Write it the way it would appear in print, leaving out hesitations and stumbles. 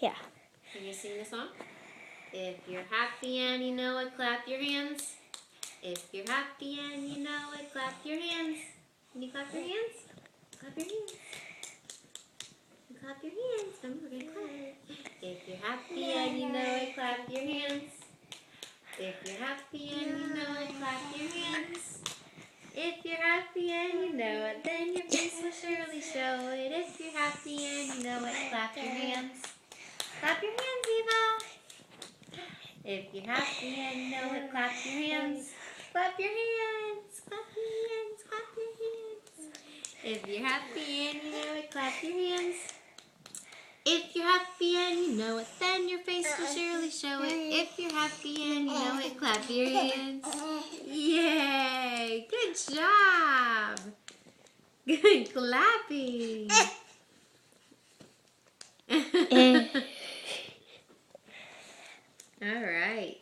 Yeah. Can you sing the song? If you're happy and you know it, clap your hands. If you're happy and you know it, clap your hands. Can you clap your hands? Clap your hands. Clap your hands. Remember, we're gonna clap. If you're happy and you know it, clap your hands. If you're happy and you know it, clap your hands. If you're happy and you know it, then your face will surely show it. If you're happy and you know it, clap your hands. Clap your hands, Eva. If you're happy and you know it, clap your hands. Clap your hands. Clap your hands. Clap your hands. If you're happy and you know it, clap your hands. If you're happy and you know it, then your face will surely show it. If you're happy and you know it, clap your hands. Yay! Good job! Good clapping! All right.